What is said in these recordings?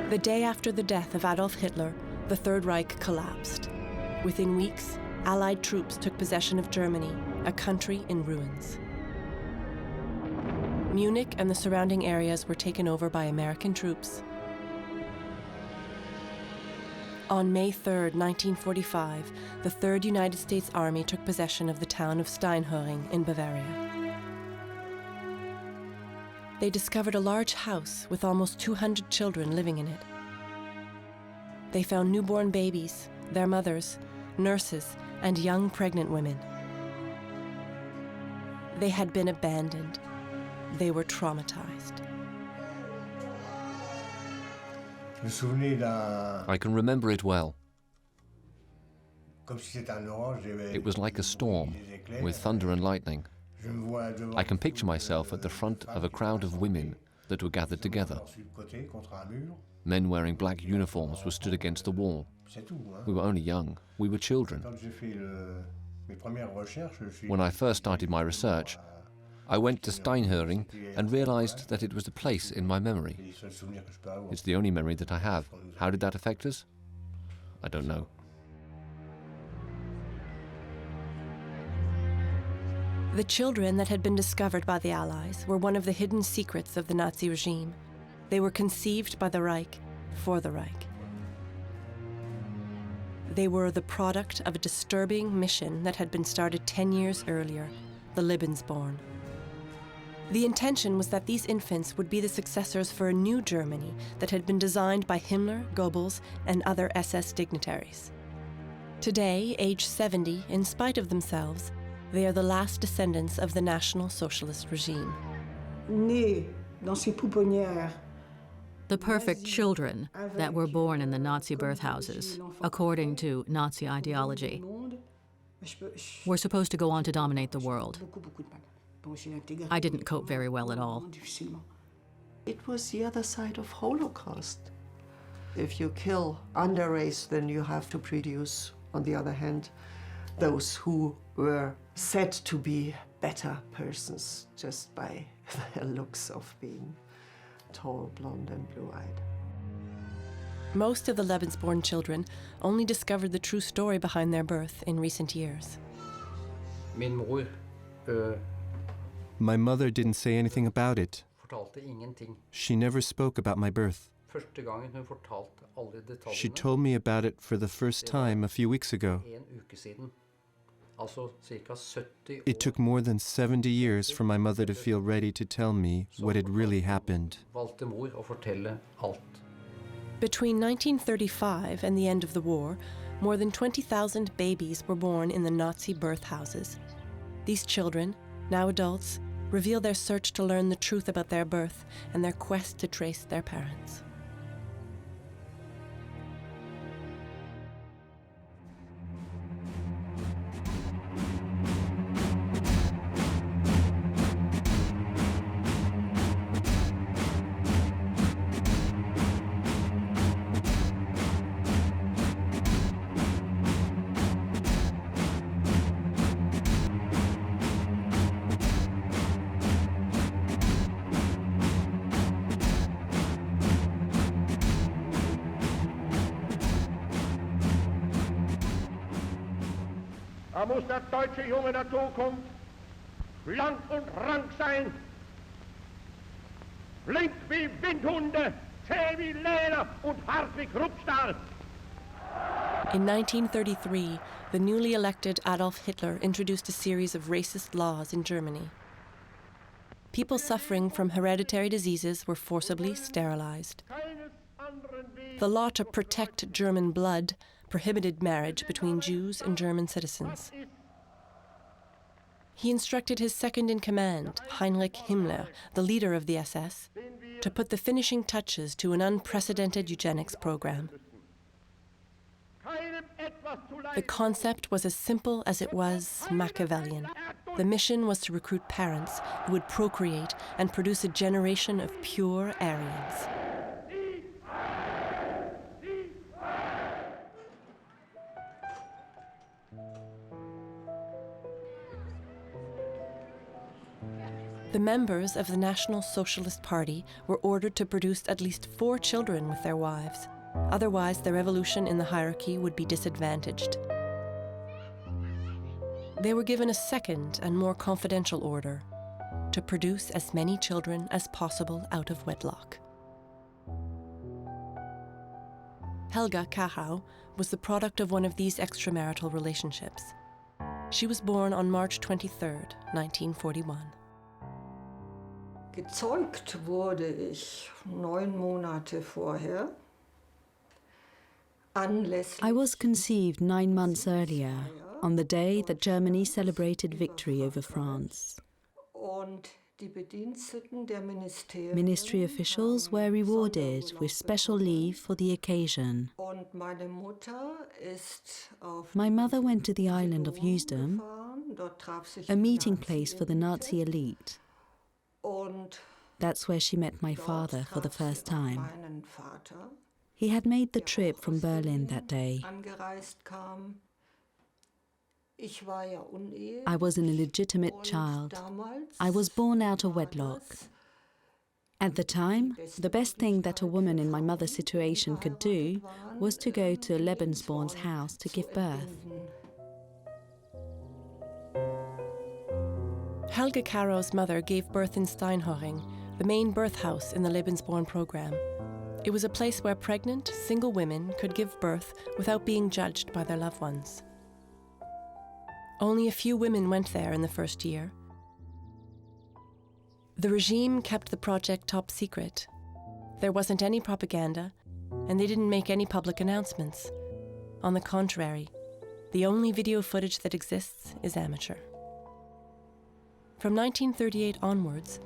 The day after the death of Adolf Hitler, the Third Reich collapsed. Within weeks, Allied troops took possession of Germany, a country in ruins. Munich and the surrounding areas were taken over by American troops. On May 3, 1945, the 3rd United States Army took possession of the town of Steinhöring in Bavaria. They discovered a large house with almost 200 children living in it. They found newborn babies, their mothers, nurses, and young pregnant women. They had been abandoned. They were traumatized. I can remember it well. It was like a storm, with thunder and lightning. I can picture myself at the front of a crowd of women that were gathered together. Men wearing black uniforms were stood against the wall. We were only young. We were children. When I first started my research, I went to Steinhöring and realized that it was a place in my memory. It's the only memory that I have. How did that affect us? I don't know. The children that had been discovered by the Allies were one of the hidden secrets of the Nazi regime. They were conceived by the Reich, for the Reich. They were the product of a disturbing mission that had been started 10 years earlier, the Lebensborn. The intention was that these infants would be the successors for a new Germany that had been designed by Himmler, Goebbels, and other SS dignitaries. Today, aged 70, in spite of themselves, they are the last descendants of the National Socialist regime. The perfect children that were born in the Nazi birthhouses, according to Nazi ideology, were supposed to go on to dominate the world. I didn't cope very well at all. It was the other side of Holocaust. If you kill underrace, then you have to produce, on the other hand, those who were said to be better persons just by their looks of being tall, blonde, and blue-eyed. Most of the Lebensborn children only discovered the true story behind their birth in recent years. My mother didn't say anything about it. She never spoke about my birth. She told me about it for the first time a few weeks ago. It took more than 70 years for my mother to feel ready to tell me what had really happened. Between 1935 and the end of the war, more than 20,000 babies were born in the Nazi birth houses. These children, now adults, reveal their search to learn the truth about their birth and their quest to trace their parents. Da muss der deutsche Junge der Zukunft schlank und rank sein, flink wie Windhunde, zäh wie Leder und hart wie Kruppstahl. In 1933, the newly elected Adolf Hitler introduced a series of racist laws in Germany. People suffering from hereditary diseases were forcibly sterilized. The law to protect German blood prohibited marriage between Jews and German citizens. He instructed his second-in-command, Heinrich Himmler, the leader of the SS, to put the finishing touches to an unprecedented eugenics program. The concept was as simple as it was Machiavellian. The mission was to recruit parents who would procreate and produce a generation of pure Aryans. The members of the National Socialist Party were ordered to produce at least 4 children with their wives. Otherwise, their evolution in the hierarchy would be disadvantaged. They were given a second and more confidential order: to produce as many children as possible out of wedlock. Helga Kahau was the product of one of these extramarital relationships. She was born on March 23, 1941. Gezeugt wurde ich 9 Monate vorher. I was conceived 9 months earlier, on the day that Germany celebrated victory over France. Ministry officials were rewarded with special leave for the occasion. My mother went to the island of Usedom, a meeting place for the Nazi elite. That's where she met my father for the first time. He had made the trip from Berlin that day. I was an illegitimate child. I was born out of wedlock. At the time, the best thing that a woman in my mother's situation could do was to go to Lebensborn's house to give birth. Helga Kahau's mother gave birth in Steinhöring, the main birth house in the Lebensborn program. It was a place where pregnant, single women could give birth without being judged by their loved ones. Only a few women went there in the first year. The regime kept the project top secret. There wasn't any propaganda, and they didn't make any public announcements. On the contrary, the only video footage that exists is amateur. From 1938 onwards,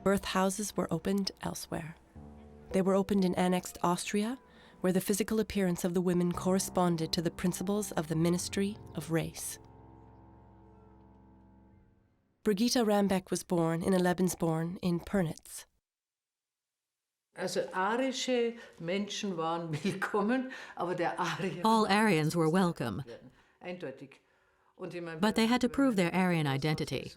birth houses were opened elsewhere. They were opened in annexed Austria, where the physical appearance of the women corresponded to the principles of the Ministry of Race. Brigitte Rambeck was born in a Lebensborn in Pernitz. All Aryans were welcome, but they had to prove their Aryan identity.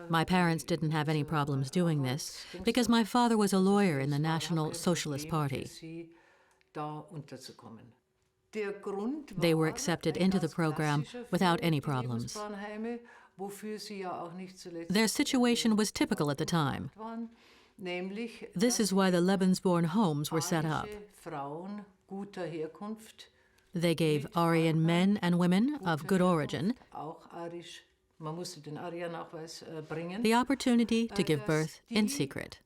My parents didn't have any problems doing this because my father was a lawyer in the National Socialist Party. They were accepted into the program without any problems. Their situation was typical at the time. This is why the Lebensborn homes were set up. They gave Aryan men and women of good origin the opportunity to give birth in secret.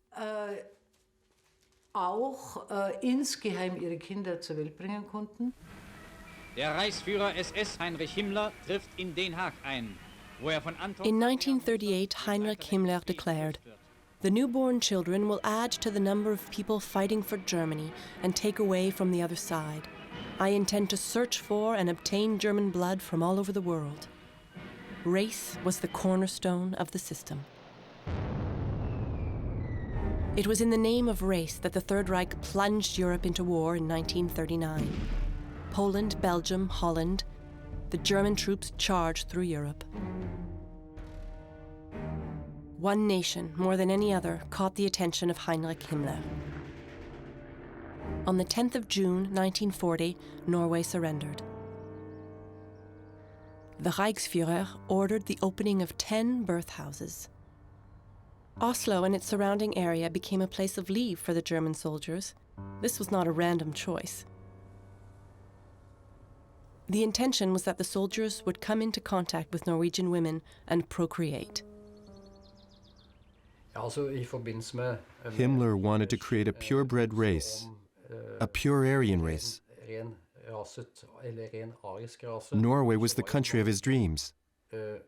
Der Reichsführer SS Heinrich Himmler trifft in Den Haag ein, wo von Anton. In 1938, Heinrich Himmler declared, "The newborn children will add to the number of people fighting for Germany and take away from the other side. I intend to search for and obtain German blood from all over the world." Race was the cornerstone of the system. It was in the name of race that the Third Reich plunged Europe into war in 1939. Poland, Belgium, Holland, the German troops charged through Europe. One nation, more than any other, caught the attention of Heinrich Himmler. On the 10th of June, 1940, Norway surrendered. The Reichsführer ordered the opening of 10 birth houses. Oslo and its surrounding area became a place of leave for the German soldiers. This was not a random choice. The intention was that the soldiers would come into contact with Norwegian women and procreate. Himmler wanted to create a purebred race, a pure Aryan race. Norway was the country of his dreams. The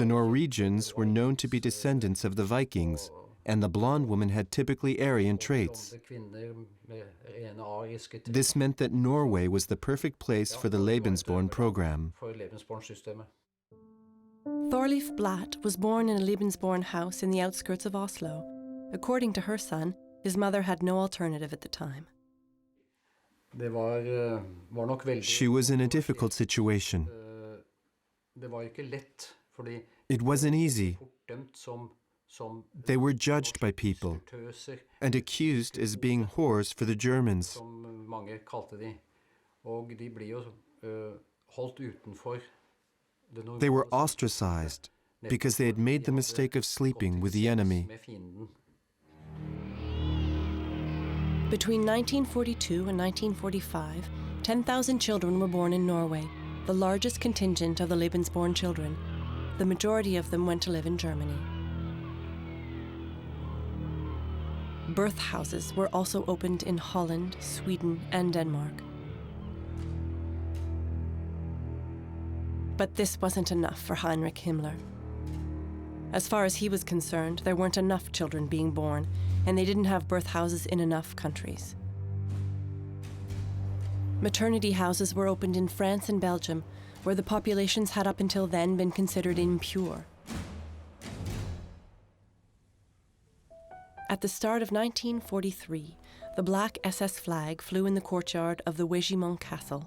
Norwegians were known to be descendants of the Vikings, and the blonde woman had typically Aryan traits. This meant that Norway was the perfect place for the Lebensborn program. Thorleif Blatt was born in a Lebensborn house in the outskirts of Oslo. According to her son, his mother had no alternative at the time. She was in a difficult situation. It wasn't easy. They were judged by people and accused as being whores for the Germans. They were ostracized because they had made the mistake of sleeping with the enemy. Between 1942 and 1945, 10,000 children were born in Norway, the largest contingent of the Lebensborn children. The majority of them went to live in Germany. Birth houses were also opened in Holland, Sweden, and Denmark. But this wasn't enough for Heinrich Himmler. As far as he was concerned, there weren't enough children being born, and they didn't have birth houses in enough countries. Maternity houses were opened in France and Belgium, where the populations had up until then been considered impure. At the start of 1943, the black SS flag flew in the courtyard of the WWII castle.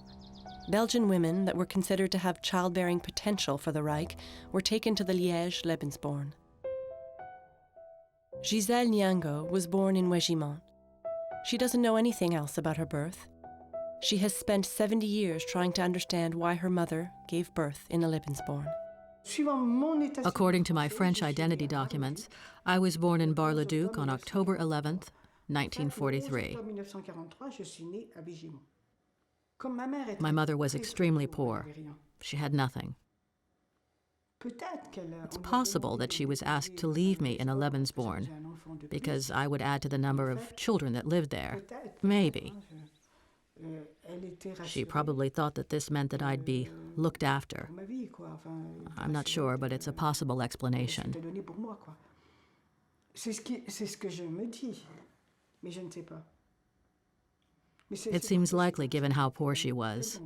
Belgian women that were considered to have childbearing potential for the Reich were taken to the Liège Lebensborn. Gisèle Nyango was born in WWII. She doesn't know anything else about her birth. She has spent 70 years trying to understand why her mother gave birth in a Lebensborn. According to my French identity documents, I was born in Bar-le-Duc on October 11th, 1943. My mother was extremely poor. She had nothing. It's possible that she was asked to leave me in a Lebensborn because I would add to the number of children that lived there. Maybe. She probably thought that this meant that I'd be looked after. I'm not sure, but it's a possible explanation. It seems likely given how poor she was.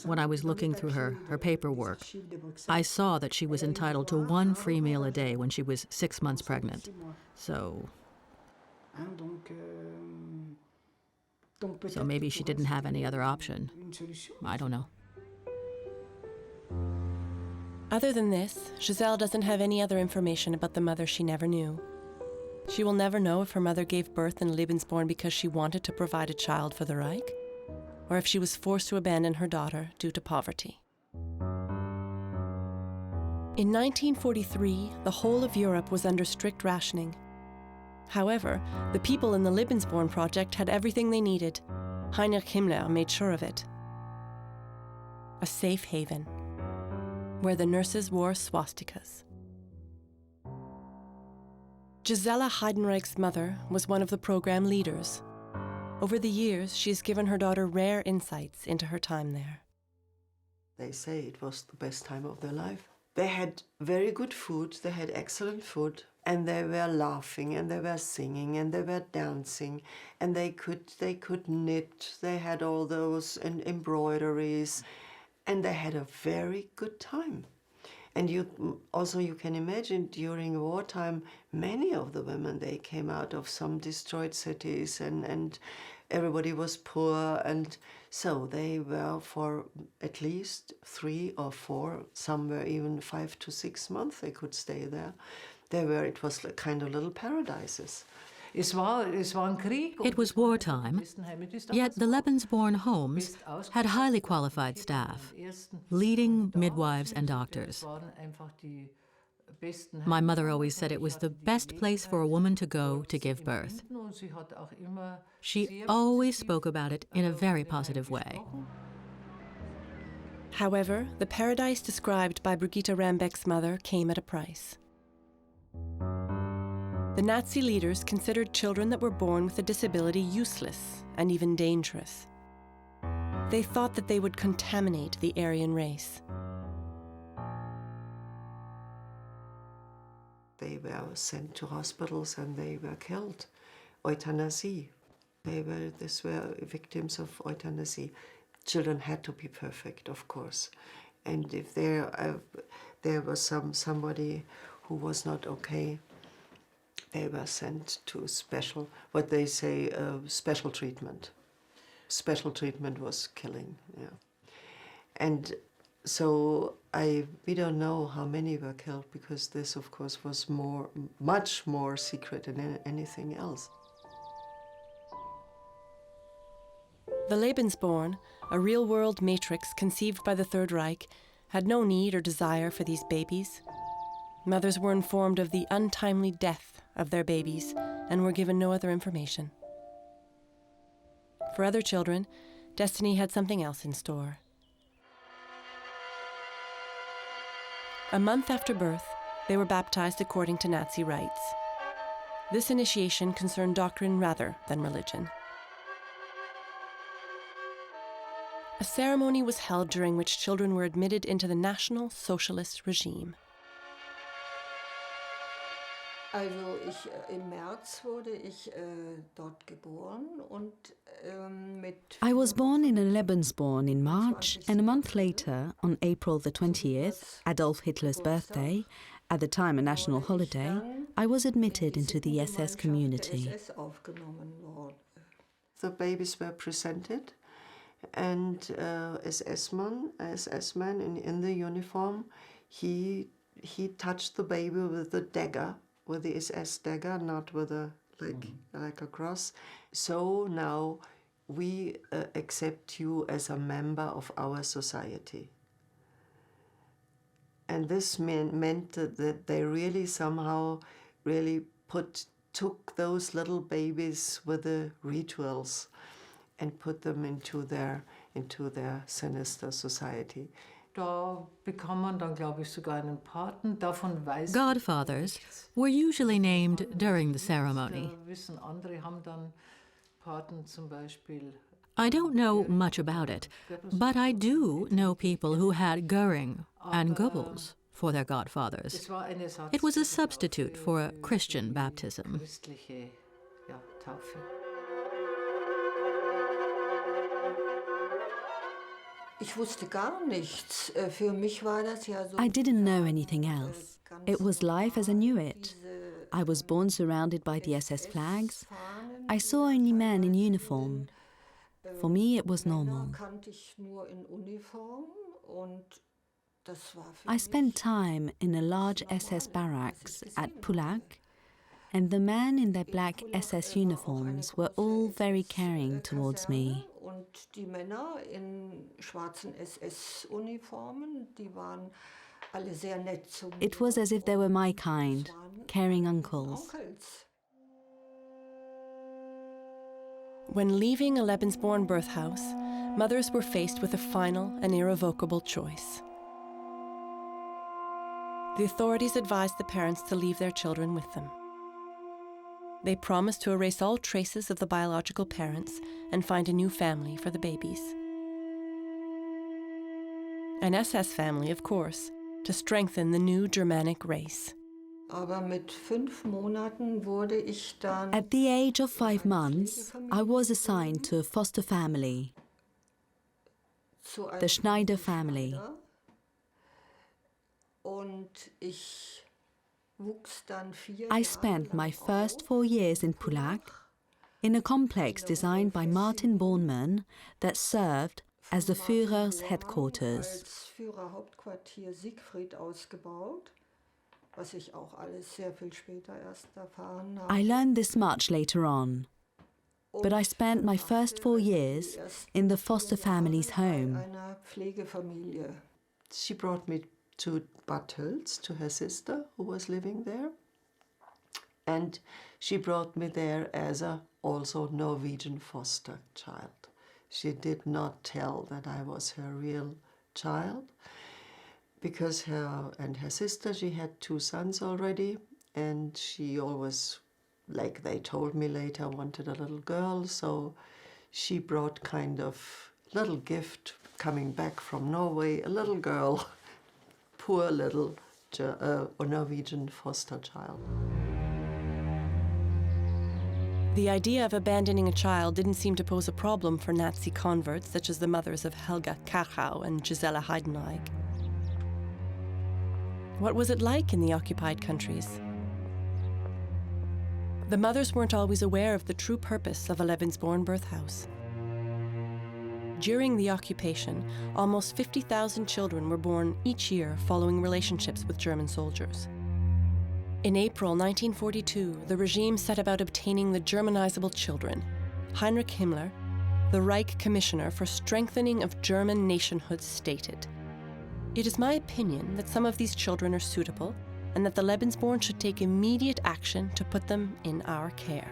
When I was looking through her paperwork, I saw that she was entitled to 1 free meal a day when she was 6 months pregnant. So maybe she didn't have any other option. I don't know. Other than this, Gisèle doesn't have any other information about the mother she never knew. She will never know if her mother gave birth in Lebensborn because she wanted to provide a child for the Reich, or if she was forced to abandon her daughter due to poverty. In 1943, the whole of Europe was under strict rationing. However, the people in the Lebensborn project had everything they needed. Heinrich Himmler made sure of it. A safe haven, where the nurses wore swastikas. Gisela Heidenreich's mother was one of the program leaders. Over the years, she has given her daughter rare insights into her time there. They say it was the best time of their life. They had very good food, they had excellent food, and they were laughing, and they were singing, and they were dancing, and they could knit, they had all those embroideries, and they had a very good time. And you can imagine during wartime, many of the women, they came out of some destroyed cities and everybody was poor. And so they were for at least 3 or 4, some were even 5 to 6 months they could stay there. It was kind of little paradises. It was wartime, yet the Lebensborn homes had highly qualified staff, leading midwives and doctors. My mother always said it was the best place for a woman to go to give birth. She always spoke about it in a very positive way. However, the paradise described by Brigitte Rambeck's mother came at a price. The Nazi leaders considered children that were born with a disability useless and even dangerous. They thought that they would contaminate the Aryan race. They were sent to hospitals and they were killed. Euthanasie. These were victims of euthanasie. Children had to be perfect, of course. And if there was somebody who was not okay, they were sent to special, what they say, special treatment. special treatment was killing. Yeah. And so we don't know how many were killed, because this, of course, was much more secret than anything else. The Lebensborn, a real-world matrix conceived by the Third Reich, had no need or desire for these babies. Mothers were informed of the untimely death of their babies and were given no other information. For other children, destiny had something else in store. A month after birth, they were baptized according to Nazi rites. This initiation concerned doctrine rather than religion. A ceremony was held during which children were admitted into the National Socialist regime. Also im März wurde ich dort geboren und I was born in a Lebensborn in March, and a month later, on April the 20th, Adolf Hitler's birthday, at the time a national holiday, I was admitted into the SS community. The babies were presented, and SS-man in the uniform, he touched the baby with the dagger, with the SS dagger, not with a like a cross. So now we accept you as a member of our society. And this meant that they really somehow really took those little babies with the rituals and put them into their sinister society. Godfathers were usually named during the ceremony. I don't know much about it, but I do know people who had Göring and Goebbels for their godfathers. It was a substitute for a Christian baptism. I didn't know anything else. It was life as I knew it. I was born surrounded by the SS flags. I saw only men in uniform. For me, it was normal. I spent time in a large SS barracks at Pulag, and the men in their black SS uniforms were all very caring towards me. It was as if they were my kind, caring uncles. When leaving a Lebensborn birth house, mothers were faced with a final and irrevocable choice. The authorities advised the parents to leave their children with them. They promised to erase all traces of the biological parents and find a new family for the babies. An SS family, of course, to strengthen the new Germanic race. At the age of 5 months, I was assigned to a foster family, the Schneider family. I spent my first 4 years in Pulag, in a complex designed by Martin Bormann that served as the Führer's headquarters. I learned this much later on, but I spent my first 4 years in the foster family's home. She brought me to Bad Tölz, to her sister who was living there, and she brought me there as a also Norwegian foster child. She did not tell that I was her real child, because her and her sister, she had 2 sons already, and she always, like they told me later, wanted a little girl, so she brought kind of little gift coming back from Norway, a little girl, poor little Norwegian foster child. The idea of abandoning a child didn't seem to pose a problem for Nazi converts such as the mothers of Helga Kachau and Gisela Heidenreich. What was it like in the occupied countries? The mothers weren't always aware of the true purpose of a Lebensborn birth house. During the occupation, almost 50,000 children were born each year following relationships with German soldiers. In April 1942, the regime set about obtaining the Germanizable children. Heinrich Himmler, the Reich Commissioner for Strengthening of German Nationhood, stated, "It is my opinion that some of these children are suitable and that the Lebensborn should take immediate action to put them in our care."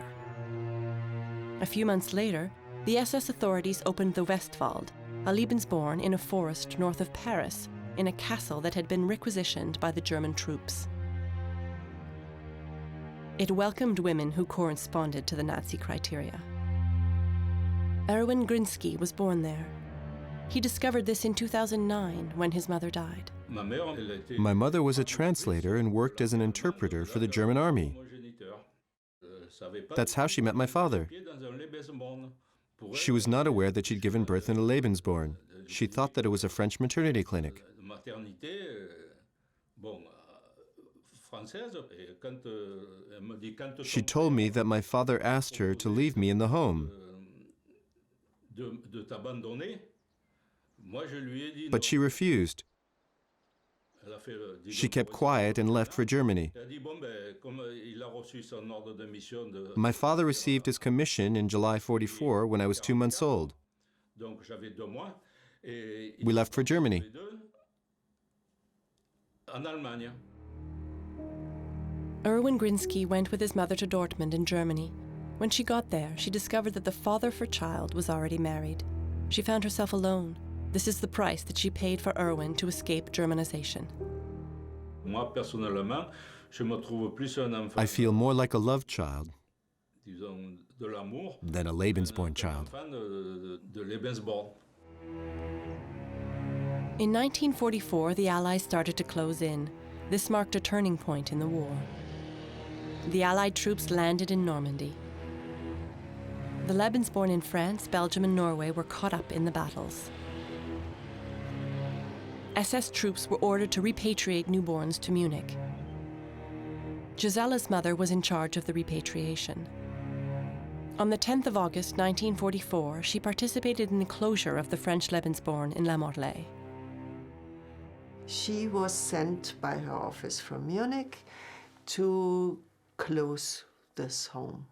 A few months later, the SS authorities opened the Westwald, a Lebensborn in a forest north of Paris, in a castle that had been requisitioned by the German troops. It welcomed women who corresponded to the Nazi criteria. Erwin Grinsky was born there. He discovered this in 2009 when his mother died. My mother was a translator and worked as an interpreter for the German army. That's how she met my father. She was not aware that she'd given birth in a Lebensborn. She thought that it was a French maternity clinic. She told me that my father asked her to leave me in the home. But she refused. She kept quiet and left for Germany. My father received his commission in July 44 when I was 2 months old. We left for Germany. Erwin Grinsky went with his mother to Dortmund in Germany. When she got there, she discovered that the father of her child was already married. She found herself alone. This is the price that she paid for Erwin to escape Germanization. I feel more like a love child than a Lebensborn child. In 1944, the Allies started to close in. This marked a turning point in the war. The Allied troops landed in Normandy. The Lebensborn in France, Belgium, and Norway were caught up in the battles. SS troops were ordered to repatriate newborns to Munich. Gisella's mother was in charge of the repatriation. On the 10th of August 1944, she participated in the closure of the French Lebensborn in La Morlaix. She was sent by her office from Munich to close this home.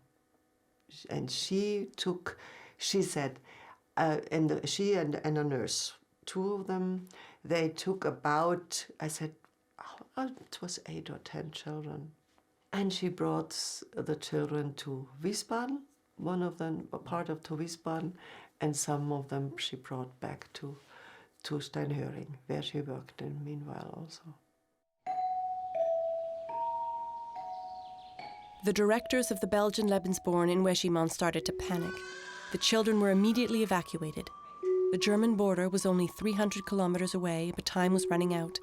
And she said, she and a nurse, two of them, they took about, I said, it was 8 or 10 children. And she brought the children to Wiesbaden, one of them, a part of to Wiesbaden, and some of them she brought back to Steinhöring, where she worked in meanwhile also. The directors of the Belgian Lebensborn in Weschimont started to panic. The children were immediately evacuated. The German border was only 300 kilometers away, but time was running out.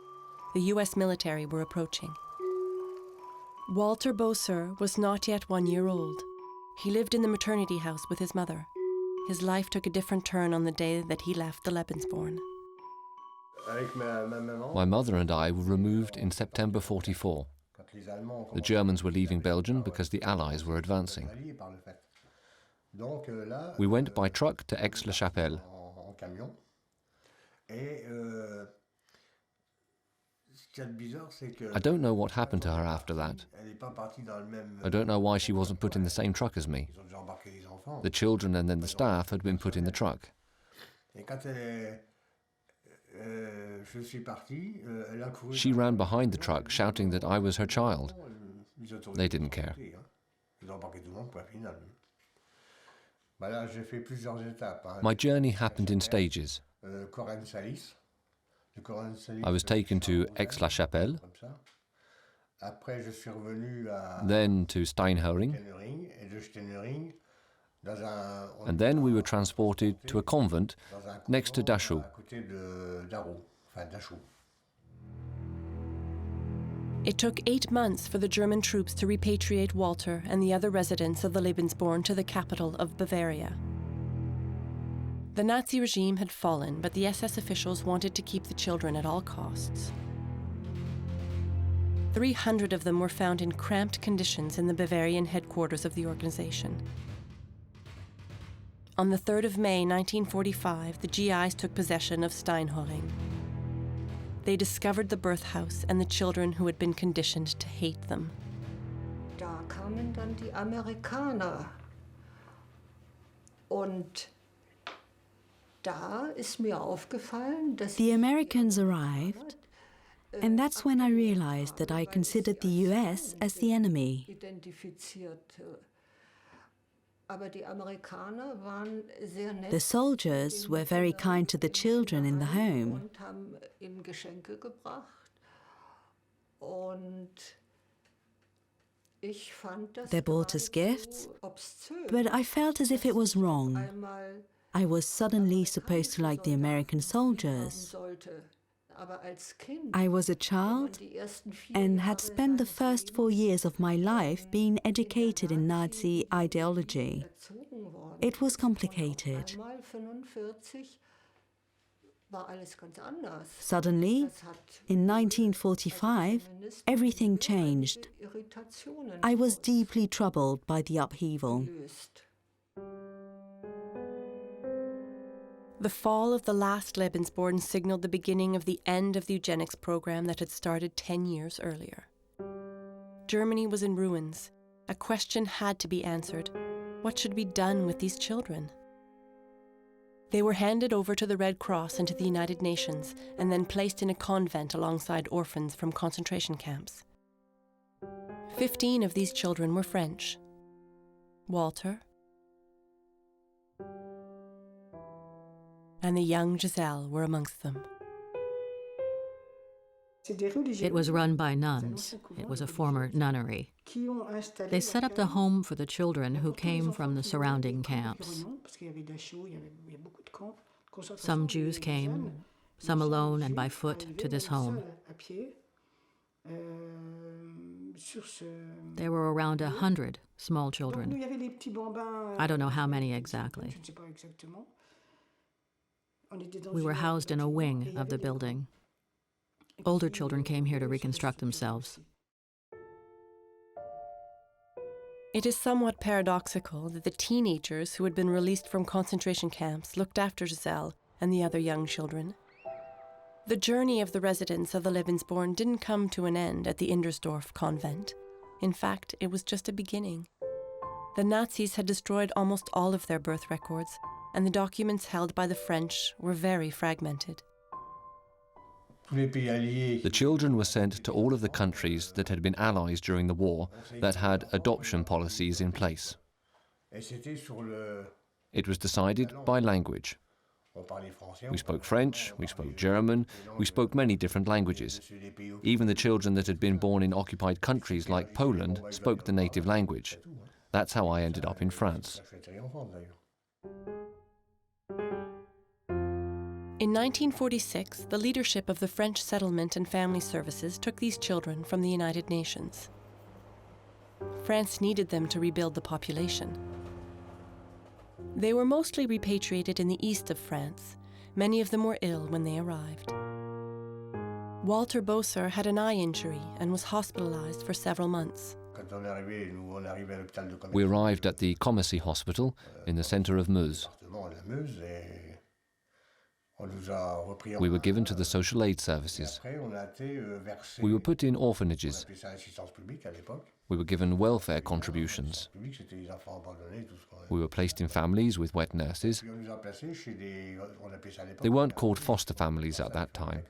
The US military were approaching. Walter Boser was not yet 1 year old. He lived in the maternity house with his mother. His life took a different turn on the day that he left the Lebensborn. My mother and I were removed in September 44. The Germans were leaving Belgium because the Allies were advancing. We went by truck to Aix-la-Chapelle. I don't know what happened to her after that. I don't know why she wasn't put in the same truck as me. The children and then the staff had been put in the truck. She ran behind the truck shouting that I was her child. They didn't care. My journey happened in stages. I was taken to Aix-la-Chapelle, then to Steinhöring, and then we were transported to a convent next to Dachau. It took 8 months for the German troops to repatriate Walter and the other residents of the Lebensborn to the capital of Bavaria. The Nazi regime had fallen, but the SS officials wanted to keep the children at all costs. 300 of them were found in cramped conditions in the Bavarian headquarters of the organization. On the 3rd of May 1945, the GIs took possession of Steinhoring. They discovered the birth house and the children who had been conditioned to hate them. Da kamen dann die Amerikaner. Und da ist mir aufgefallen, dass The Americans arrived, and that's when I realized that I considered the US as the enemy. identifizierte. Aber die Amerikaner waren sehr nett. The soldiers were very kind to the children in the home. Und haben ihnen Geschenke gebracht. Und ich fand das They bought us geradezu gifts, obszön. but I felt as if it was wrong. Einmal I was suddenly supposed to like the American soldiers. sollte. Aber als Kind, I was a wenn child die ersten 4 and had Jahre spent the seines first 4 years of my life being educated in Nazi Nazi ideology. erzogen worden It was ist. Und auf complicated. einmal 45 war alles ganz anders. Suddenly, Das hat in 1945, everything changed. Irritationen I was deeply troubled by the upheaval. ausgelöst. The fall of the last Lebensborn signaled the beginning of the end of the eugenics program that had started 10 years earlier. Germany was in ruins. A question had to be answered. What should be done with these children? They were handed over to the Red Cross and to the United Nations, and then placed in a convent alongside orphans from concentration camps. 15 of these children were French. Walter and the young Giselle were amongst them. It was run by nuns. It was a former nunnery. They set up the home for the children who came from the surrounding camps. Some Jews came, some alone and by foot, to this home. There were around 100 small children. I don't know how many exactly. We were housed in a wing of the building. Older children came here to reconstruct themselves. It is somewhat paradoxical that the teenagers who had been released from concentration camps looked after Giselle and the other young children. The journey of the residents of the Lebensborn didn't come to an end at the Indersdorf convent. In fact, it was just a beginning. The Nazis had destroyed almost all of their birth records, and the documents held by the French were very fragmented. The children were sent to all of the countries that had been allies during the war that had adoption policies in place. It was decided by language. We spoke French, we spoke German, we spoke many different languages. Even the children that had been born in occupied countries like Poland spoke the native language. That's how I ended up in France. In 1946, the leadership of the French Settlement and Family Services took these children from the United Nations. France needed them to rebuild the population. They were mostly repatriated in the east of France. Many of them were ill when they arrived. Walter Bosser had an eye injury and was hospitalized for several months. We arrived at the Commercy Hospital in the center of Meuse. We were given to the social aid services. We were put in orphanages. We were given welfare contributions. We were placed in families with wet nurses. They weren't called foster families at that time.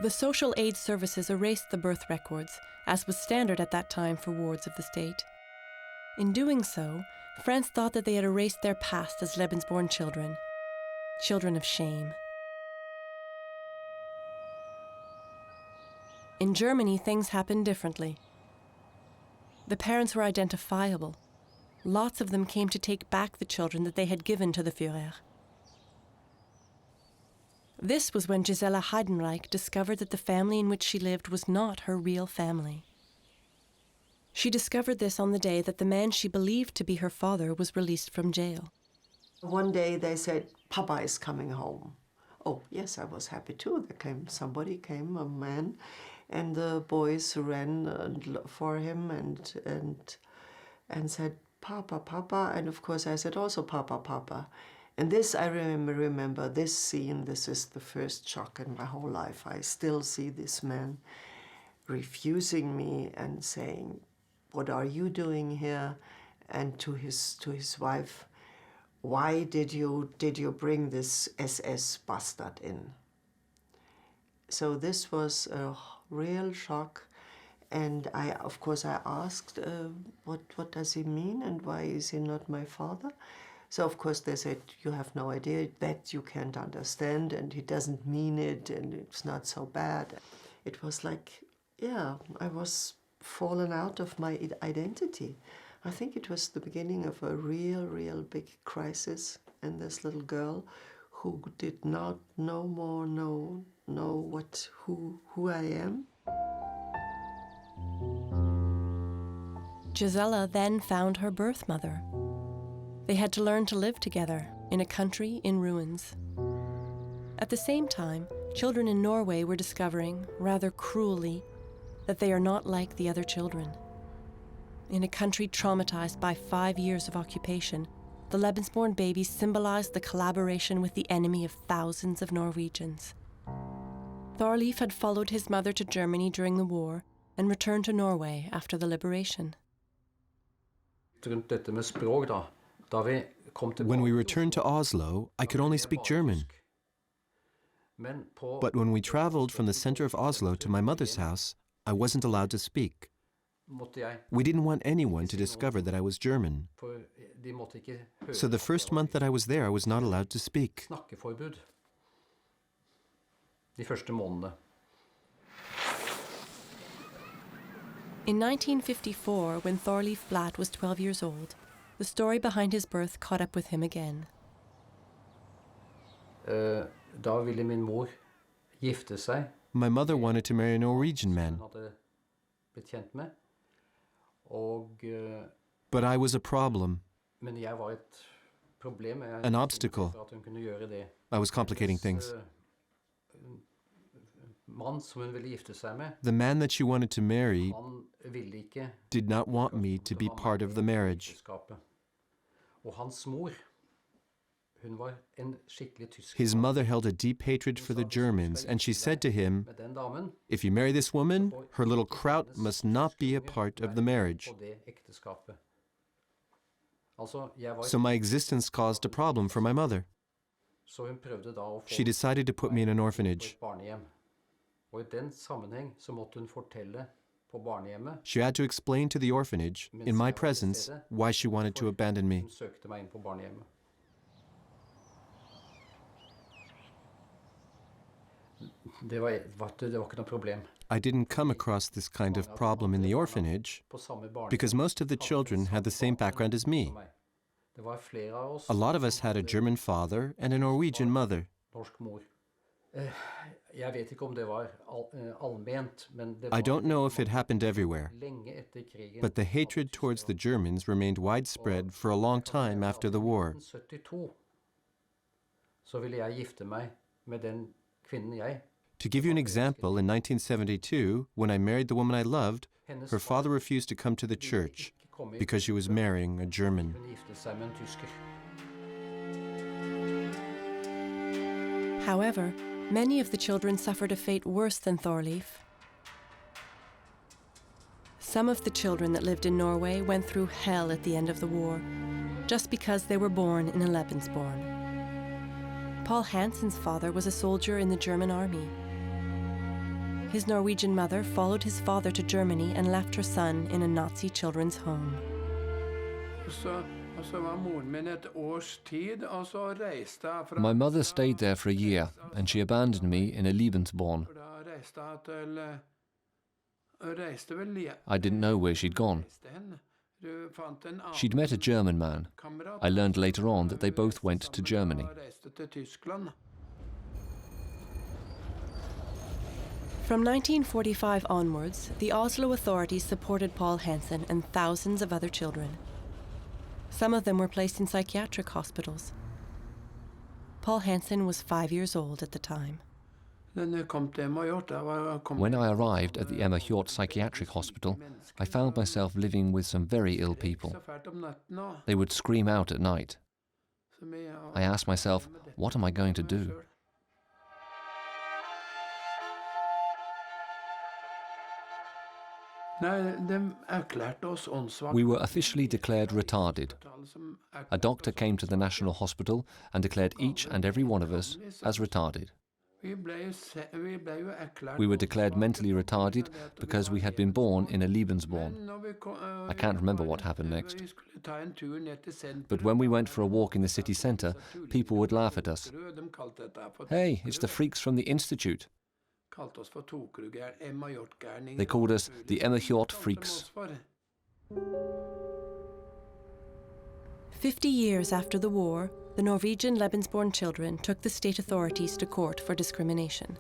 The social aid services erased the birth records, as was standard at that time for wards of the state. In doing so, France thought that they had erased their past as Lebensborn children, children of shame. In Germany, things happened differently. The parents were identifiable. Lots of them came to take back the children that they had given to the Führer. This was when Gisela Heidenreich discovered that the family in which she lived was not her real family. She discovered this on the day that the man she believed to be her father was released from jail. One day they said, Papa is coming home. Oh, yes, I was happy too. Somebody came, a man, and the boys ran for him, and and said, "Papa, Papa," and of course I said also, "Papa, Papa." And this, I remember this scene, this is the first shock in my whole life. I still see this man refusing me and saying, "What are you doing here?" And to his wife, "Why did you bring this SS bastard in?" So this was a real shock. And of course I asked, what does he mean and why is he not my father? So of course they said, "You have no idea, that you can't understand, and he doesn't mean it, and it's not so bad." It was like, yeah, I was fallen out of my identity. I think it was the beginning of a real big crisis in this little girl who did not no more know who I am. Gisela then found her birth mother. They had to learn to live together in a country in ruins. At the same time, children in Norway were discovering, rather cruelly, that they are not like the other children. In a country traumatized by 5 years of occupation, the Lebensborn babies symbolized the collaboration with the enemy of thousands of Norwegians. Thorleif had followed his mother to Germany during the war and returned to Norway after the liberation. When we returned to Oslo, I could only speak German. But when we traveled from the center of Oslo to my mother's house, I wasn't allowed to speak. We didn't want anyone to discover that I was German. So the first month that I was there, I was not allowed to speak. In 1954, when Thorleif Blatt was 12 years old, the story behind his birth caught up with him again. My mother wanted to marry a Norwegian man. But I was a problem, an obstacle. I was complicating things. The man that she wanted to marry did not want me to be part of the marriage. His mother held a deep hatred for the Germans, and she said to him, "If you marry this woman, her little kraut must not be a part of the marriage." So my existence caused a problem for my mother. She decided to put me in an orphanage. She had to explain to the orphanage, in my presence, why she wanted to abandon me. I didn't come across this kind of problem in the orphanage because most of the children had the same background as me. A lot of us had a German father and a Norwegian mother. I don't know if it happened everywhere, but the hatred towards the Germans remained widespread for a long time after the war. To give you an example, in 1972, when I married the woman I loved, her father refused to come to the church because she was marrying a German. However, many of the children suffered a fate worse than Thorleif. Some of the children that lived in Norway went through hell at the end of the war, just because they were born in a Lebensborn. Paul Hansen's father was a soldier in the German army. His Norwegian mother followed his father to Germany and left her son in a Nazi children's home. My mother stayed there for a year, and she abandoned me in a Lebensborn. I didn't know where she'd gone. She'd met a German man. I learned later on that they both went to Germany. From 1945 onwards, the Oslo authorities supported Paul Hansen and thousands of other children. Some of them were placed in psychiatric hospitals. Paul Hansen was 5 years old at the time. When I arrived at the Emma Hjort Psychiatric Hospital, I found myself living with some very ill people. They would scream out at night. I asked myself, what am I going to do? We were officially declared retarded. A doctor came to the National Hospital and declared each and every one of us as retarded. We were declared mentally retarded because we had been born in a Lebensborn. I can't remember what happened next. But when we went for a walk in the city centre, people would laugh at us. Hey, it's the freaks from the Institute. They called us the Emma Hjort freaks. 50 years after the war, the Norwegian Lebensborn children took the state authorities to court for discrimination.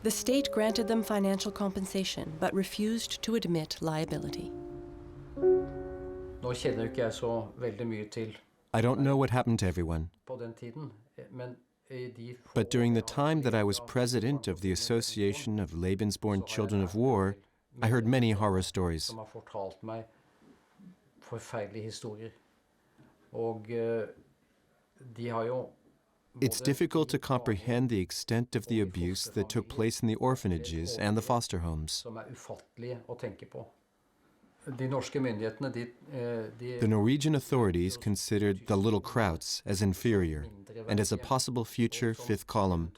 The state granted them financial compensation, but refused to admit liability. I don't know what happened to everyone. But during the time that I was president of the Association of Lebensborn Children of War, I heard many horror stories. It's difficult to comprehend the extent of the abuse that took place in the orphanages and the foster homes. The Norwegian authorities considered the little Krauts as inferior and as a possible future fifth column.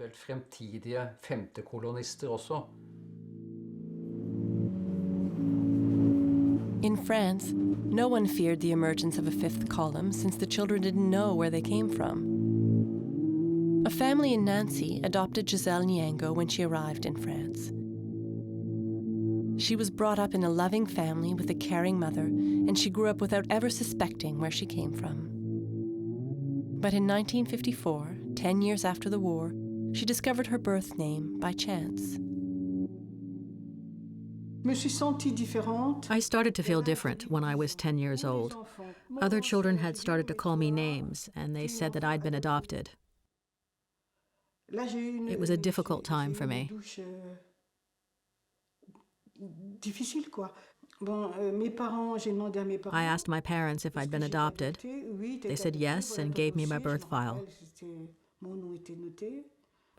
In France, no one feared the emergence of a fifth column since the children didn't know where they came from. A family in Nancy adopted Giselle Nyango when she arrived in France. She was brought up in a loving family with a caring mother, and she grew up without ever suspecting where she came from. But in 1954, 10 years after the war, she discovered her birth name by chance. I started to feel different when I was 10 years old. Other children had started to call me names, and they said that I'd been adopted. It was a difficult time for me. I asked my parents if I'd been adopted. They said yes and gave me my birth file.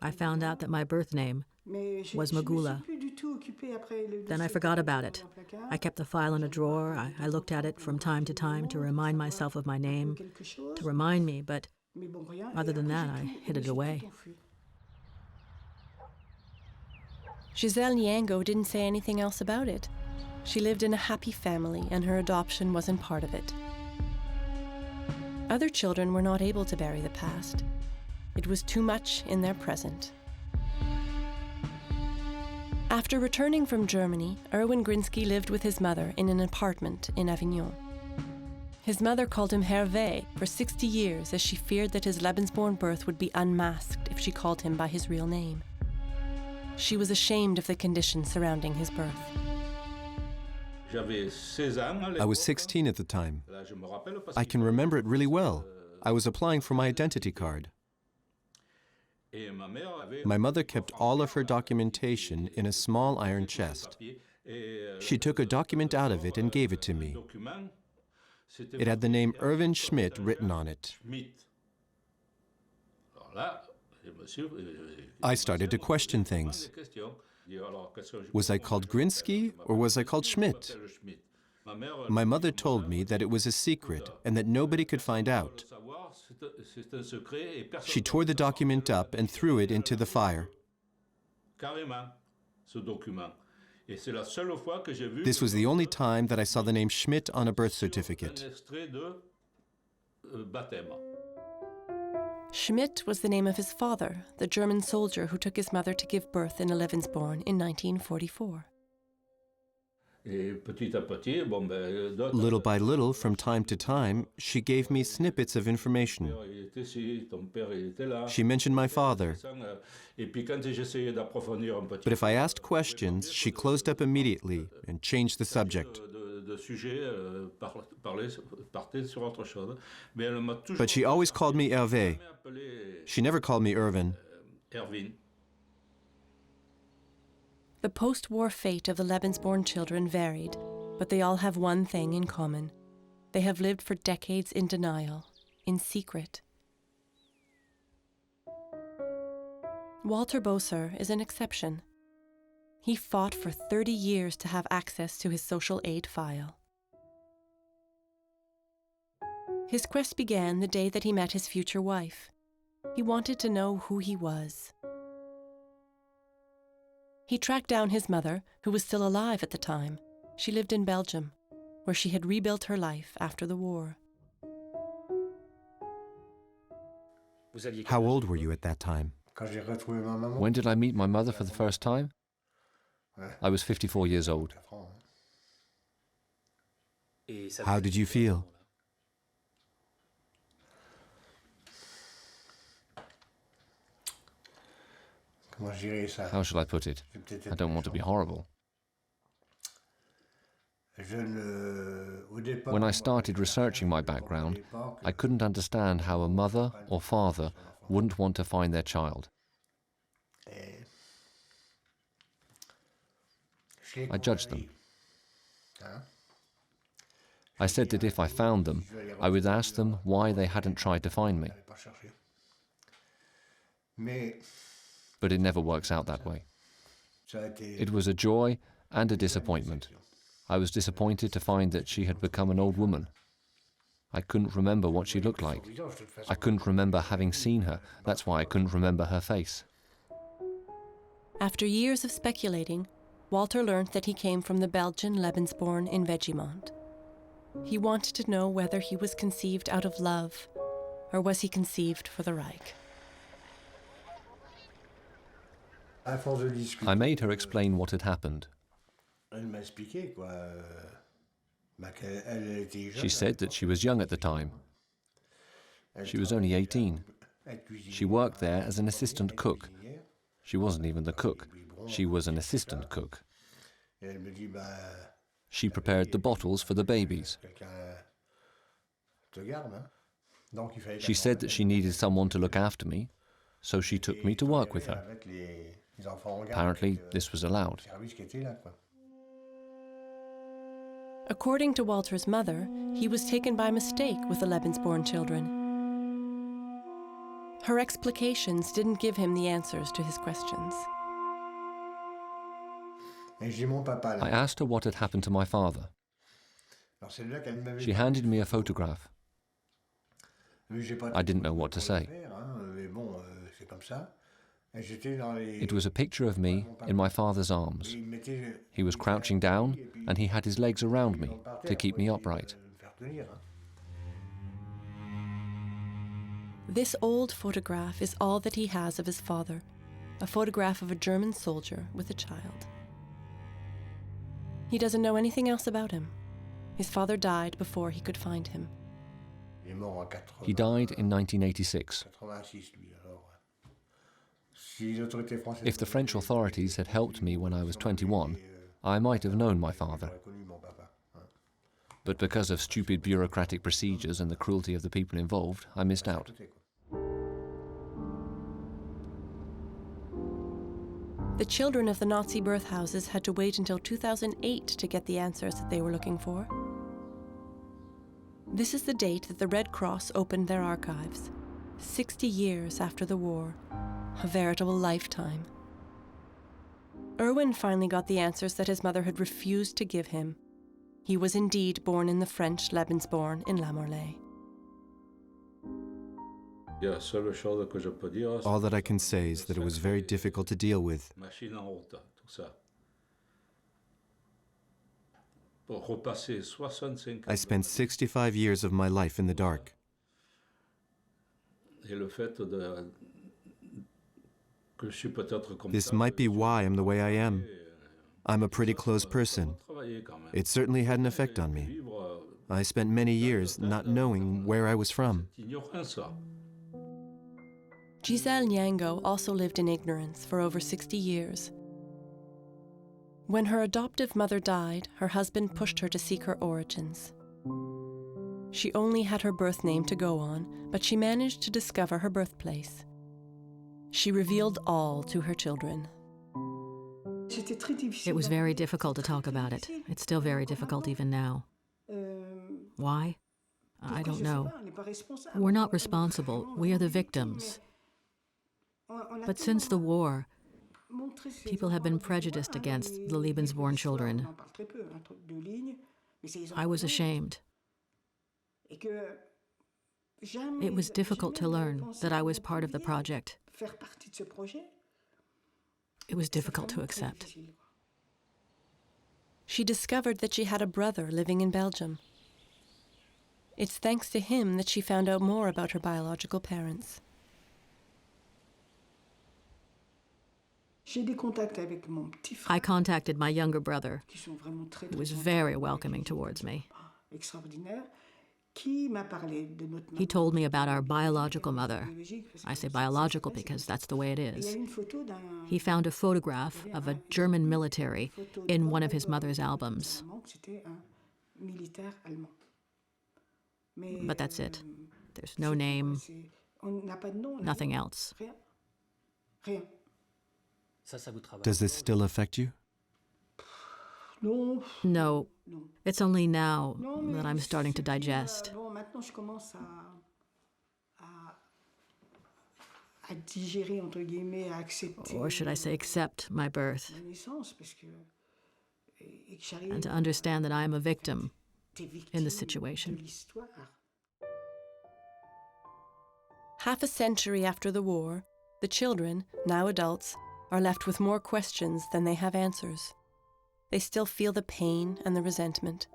I found out that my birth name was Magula. Then I forgot about it. I kept the file in a drawer. I looked at it from time to time to remind myself of my name, to remind me, but other than that, I hid it away. Giselle Nyango didn't say anything else about it. She lived in a happy family, and her adoption wasn't part of it. Other children were not able to bury the past. It was too much in their present. After returning from Germany, Erwin Grinsky lived with his mother in an apartment in Avignon. His mother called him Hervé for 60 years as she feared that his Lebensborn birth would be unmasked if she called him by his real name. She was ashamed of the conditions surrounding his birth. I was 16 at the time. I can remember it really well. I was applying for my identity card. My mother kept all of her documentation in a small iron chest. She took a document out of it and gave it to me. It had the name Erwin Schmidt written on it. I started to question things. Was I called Grinsky or was I called Schmidt? My mother told me that it was a secret and that nobody could find out. She tore the document up and threw it into the fire. This was the only time that I saw the name Schmidt on a birth certificate. Schmidt was the name of his father, the German soldier who took his mother to give birth in Lebensborn in 1944. Little by little, from time to time, she gave me snippets of information. She mentioned my father. But if I asked questions, she closed up immediately and changed the subject. But she always called me Hervé. She never called me Erwin. The post-war fate of the Lebensborn children varied, but they all have one thing in common. They have lived for decades in denial, in secret. Walter Boser is an exception. He fought for 30 years to have access to his social aid file. His quest began the day that he met his future wife. He wanted to know who he was. He tracked down his mother, who was still alive at the time. She lived in Belgium, where she had rebuilt her life after the war. How old were you at that time? When did I meet my mother for the first time? I was 54 years old. How did you feel? How shall I put it? I don't want to be horrible. When I started researching my background, I couldn't understand how a mother or father wouldn't want to find their child. I judged them. I said that if I found them, I would ask them why they hadn't tried to find me. But it never works out that way. It was a joy and a disappointment. I was disappointed to find that she had become an old woman. I couldn't remember what she looked like. I couldn't remember having seen her. That's why I couldn't remember her face. After years of speculating, Walter learned that he came from the Belgian Lebensborn in Vegemont. He wanted to know whether he was conceived out of love, or was he conceived for the Reich. I made her explain what had happened. She said that she was young at the time. She was only 18. She worked there as an assistant cook. She wasn't even the cook. She was an assistant cook. She prepared the bottles for the babies. She said that she needed someone to look after me, so she took me to work with her. Apparently, this was allowed. According to Walter's mother, he was taken by mistake with the Lebensborn children. Her explications didn't give him the answers to his questions. I asked her what had happened to my father. She handed me a photograph. I didn't know what to say. It was a picture of me in my father's arms. He was crouching down and he had his legs around me to keep me upright. This old photograph is all that he has of his father, a photograph of a German soldier with a child. He doesn't know anything else about him. His father died before he could find him. He died in 1986. If the French authorities had helped me when I was 21, I might have known my father. But because of stupid bureaucratic procedures and the cruelty of the people involved, I missed out. The children of the Nazi birth houses had to wait until 2008 to get the answers that they were looking for. This is the date that the Red Cross opened their archives, 60 years after the war, a veritable lifetime. Erwin finally got the answers that his mother had refused to give him. He was indeed born in the French Lebensborn in La Morlaix. All that I can say is that it was very difficult to deal with. I spent 65 years of my life in the dark. This might be why I'm the way I am. I'm a pretty close person. It certainly had an effect on me. I spent many years not knowing where I was from. Giselle Nyango also lived in ignorance for over 60 years. When her adoptive mother died, her husband pushed her to seek her origins. She only had her birth name to go on, but she managed to discover her birthplace. She revealed all to her children. It was very difficult to talk about it. It's still very difficult even now. Why? I don't know. We're not responsible. We are the victims. But since the war, people have been prejudiced against the Lebensborn children. I was ashamed. It was difficult to learn that I was part of the project. It was difficult to accept. She discovered that she had a brother living in Belgium. It's thanks to him that she found out more about her biological parents. I contacted my younger brother, who was very welcoming towards me. He told me about our biological mother. I say biological because that's the way it is. He found a photograph of a German military in one of his mother's albums. But that's it. There's no name, nothing else. Does this still affect you? No, it's only now that I'm starting to digest. Or should I say accept my birth, and to understand that I am a victim in the situation. Half a century after the war, the children, now adults, are left with more questions than they have answers. They still feel the pain and the resentment.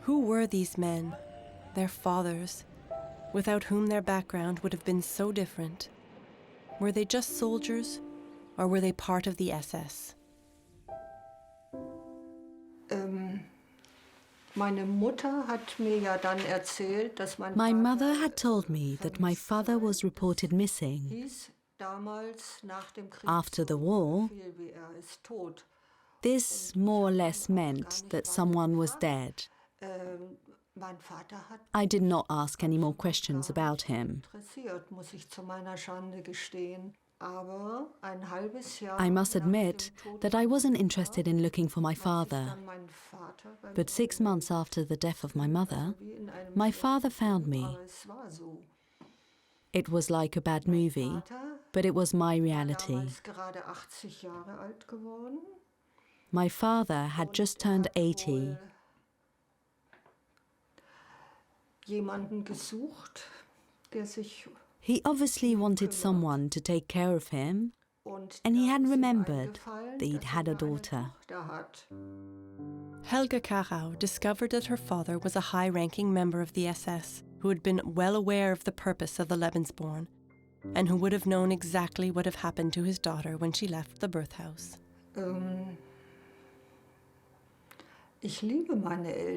Who were these men, their fathers, without whom their background would have been so different? Were they just soldiers, or were they part of the SS? My mother had told me that my father was reported missing. After the war, this more or less meant that someone was dead. I did not ask any more questions about him. I must admit that I wasn't interested in looking for my father. But 6 months after the death of my mother, my father found me. It was like a bad movie, but it was my reality. My father had just turned 80. He obviously wanted someone to take care of him, and he had remembered that he'd had a daughter. Helga Karau discovered that her father was a high-ranking member of the SS who had been well aware of the purpose of the Lebensborn and who would have known exactly what had happened to his daughter when she left the birth house.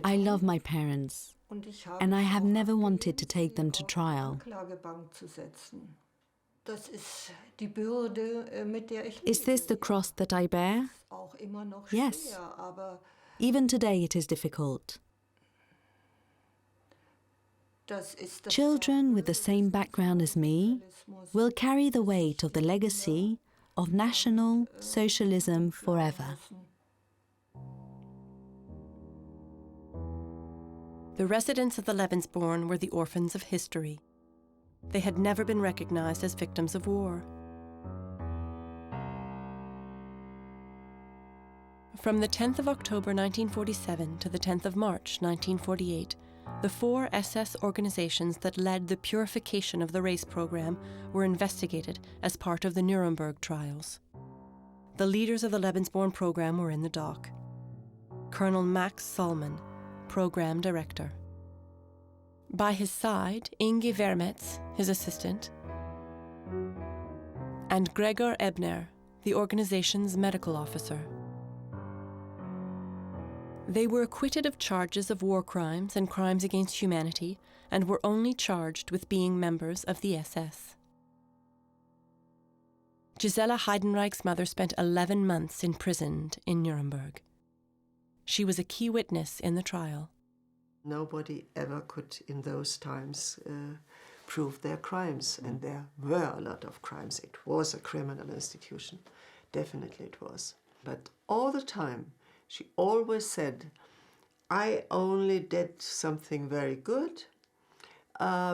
I love my parents, and I have never wanted to take them to trial. Is this the cross that I bear? Yes. Even today it is difficult. Children with the same background as me will carry the weight of the legacy of National Socialism forever. The residents of the Lebensborn were the orphans of history. They had never been recognized as victims of war. From the 10th of October 1947 to the 10th of March 1948, the 4 SS organizations that led the purification of the race program were investigated as part of the Nuremberg trials. The leaders of the Lebensborn program were in the dock. Colonel Max Solman, program director. By his side, Inge Vermetz, his assistant, and Gregor Ebner, the organization's medical officer. They were acquitted of charges of war crimes and crimes against humanity and were only charged with being members of the SS. Gisela Heidenreich's mother spent 11 months imprisoned in Nuremberg. She was a key witness in the trial. Nobody ever could, in those times, prove their crimes, and there were a lot of crimes. It was a criminal institution, definitely it was. But all the time, she always said, I only did something very good.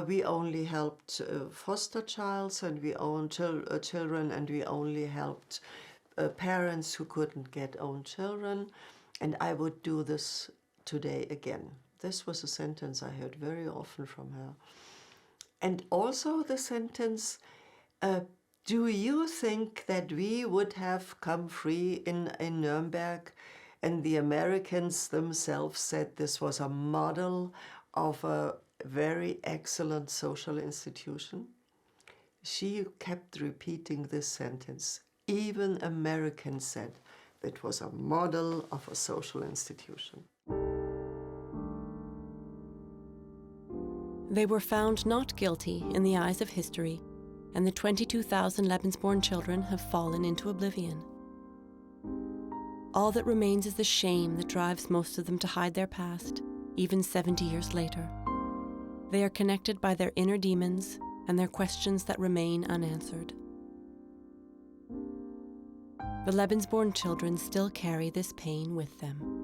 We only helped foster childs, and we owned children, and we only helped parents who couldn't get own children, and I would do this today again. This was a sentence I heard very often from her. And also the sentence, do you think that we would have come free in Nuremberg? And the Americans themselves said this was a model of a very excellent social institution. She kept repeating this sentence. Even Americans said it was a model of a social institution. They were found not guilty in the eyes of history, and the 22,000 Lebensborn children have fallen into oblivion. All that remains is the shame that drives most of them to hide their past, even 70 years later. They are connected by their inner demons and their questions that remain unanswered. The Lebensborn children still carry this pain with them.